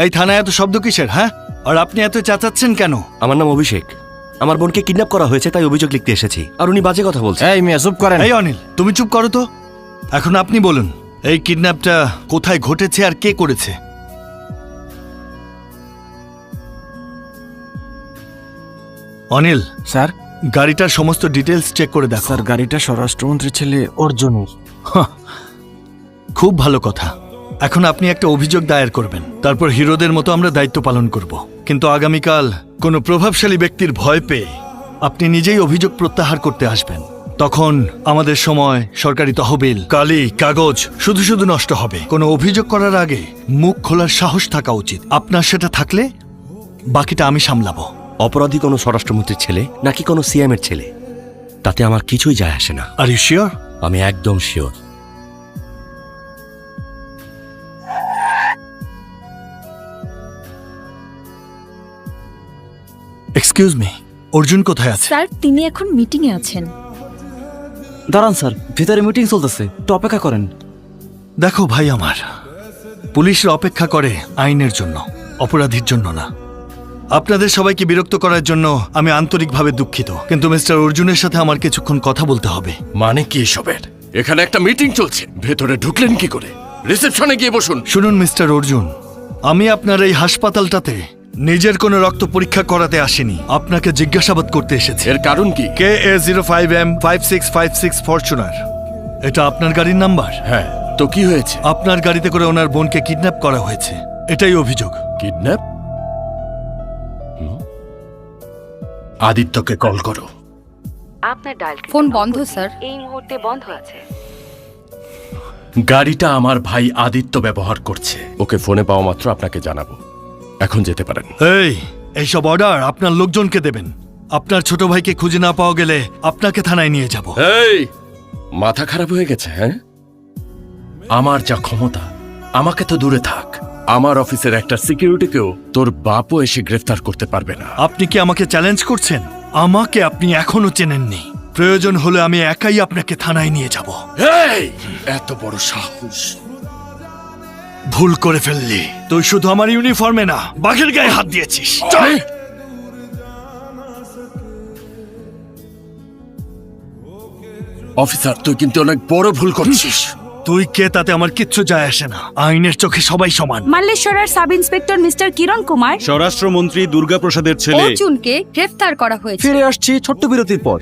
এই থানায় এত শব্দ কিসের? হ্যাঁ, আর আপনি এত চেঁচাচ্ছেন কেন? আমার নাম অভিষেক। আমার বোনকে কিডন্যাপ করা হয়েছে, তাই অভিযোগ লিখতে এসেছি। আর উনি বাজে কথা বলছেন। এই মিয়া চুপ করেন। এই অনিল, তুমি চুপ করো তো। এখন আপনি বলুন, এই কিডন্যাপটা কোথায় ঘটেছে আর কে করেছে? অনিল, স্যার গাড়িটার সমস্ত ডিটেলস চেক করে দেখো। স্যার গাড়িটা স্বরাষ্ট্রমন্ত্রীর ছেলে অর্জুনের। খুব ভালো কথা। এখন আপনি একটা অভিযোগ দায়ের করবেন, তারপর হিরোদের মতো আমরা দায়িত্ব পালন করব। কিন্তু আগামীকাল কোনো প্রভাবশালী ব্যক্তির ভয় পেয়ে আপনি নিজেই অভিযোগ প্রত্যাহার করতে আসবেন। তখন আমাদের সময়, সরকারি তহবিল, কালি কাগজ শুধু শুধু নষ্ট হবে। কোনো অভিযোগ করার আগে মুখ খোলার সাহস থাকা উচিত। আপনার সেটা থাকলে বাকিটা আমি সামলাবো। অপরাধী কোনো স্বরাষ্ট্রমন্ত্রীর ছেলে নাকি কোনো সিএম এর ছেলে, তাতে আমার কিছুই যায় আসে না। Are you sure? আমি একদম শিওর। এক্সকিউজ মি, অর্জুন কোথায় আছে? স্যার তিনি এখন মিটিংয়ে আছেন। দাঁড়ান স্যার, ভিতরে মিটিং চলতেছে, একটু অপেক্ষা করেন। দেখো ভাই আমার, পুলিশরা অপেক্ষা করে আইনের জন্য, অপরাধীর জন্য না। আপনাদের সবাইকে বিরক্ত করার জন্য আমি আন্তরিকভাবে দুঃখিত, কিন্তু মিস্টার অর্জুনের সাথে আমার কিছুক্ষণ কথা বলতে হবে। মানে কি এসবের? এখানে একটা মিটিং চলছে, ভেতরে ঢুকলেন কি করে? রিসেপশনে গিয়ে বসুন। শুনুন মিস্টার অর্জুন, আমি আপনার এই হাসপাতালটাতে নিজের কোনো রক্ত পরীক্ষা করাতে আসিনি, আপনাকে জিজ্ঞাসাবাদ করতে এসেছি। এর কারণ কি? KA05M5656 ফরচুনার, এটা আপনার গাড়ির নাম্বার? হ্যাঁ, তো কি হয়েছে? আপনার গাড়িতে করে ওনার বোনকে কিডন্যাপ করা হয়েছে, এটাই অভিযোগ। কিডন্যাপ? আদিত্যকে কল করো। আপনার ডায়াল ফোন বন্ধ স্যার। এই মুহূর্তে বন্ধ আছে। গাড়িটা আমার ভাই আদিত্য ব্যবহার করছে। ওকে ফোনে পাওয়া মাত্র আপনাকে জানাবো। এখন যেতে পারেন। এইসব অর্ডার আপনার লোকজনকে দেবেন। আপনার ছোট ভাইকে খুঁজে না পাওয়া গেলে আপনাকে থানায় নিয়ে যাব। এই, মাথা খারাপ হয়ে গেছে? হ্যাঁ, আমার যা ক্ষমতা, আমাকে তো দূরে থাক, আমার অফিসের একটা সিকিউরিটিকেও তোর বাপও এসে গ্রেফতার করতে পারবে না। আপনি কি আমাকে চ্যালেঞ্জ করছেন? আমাকে আপনি এখনো চেনেননি। প্রয়োজন হলে আমি একাই আপনাকে থানায় নিয়ে যাব। এই, এত বড় সাহস! ভুল করে ফেললি তুই। শুধু আমার ইউনিফর্মে না, বাঘের গায়ে হাত দিয়েছিস। চল। অফিসার, তুই কিন্তু অনেক বড় ভুল করছিস। তুই কে তাতে আমার কিচ্ছু যায় আসে না। আইনের চোখে সবাই সমান। মাল্লেশ্বরার সাব ইন্সপেক্টর মিস্টার কিরণ কুমার স্বরাষ্ট্রমন্ত্রী দুর্গাপ্রসাদের ছেলে অর্জুনকে গ্রেফতার করা হয়েছে। ফিরে আসছি ছোট্ট বিরতির পর।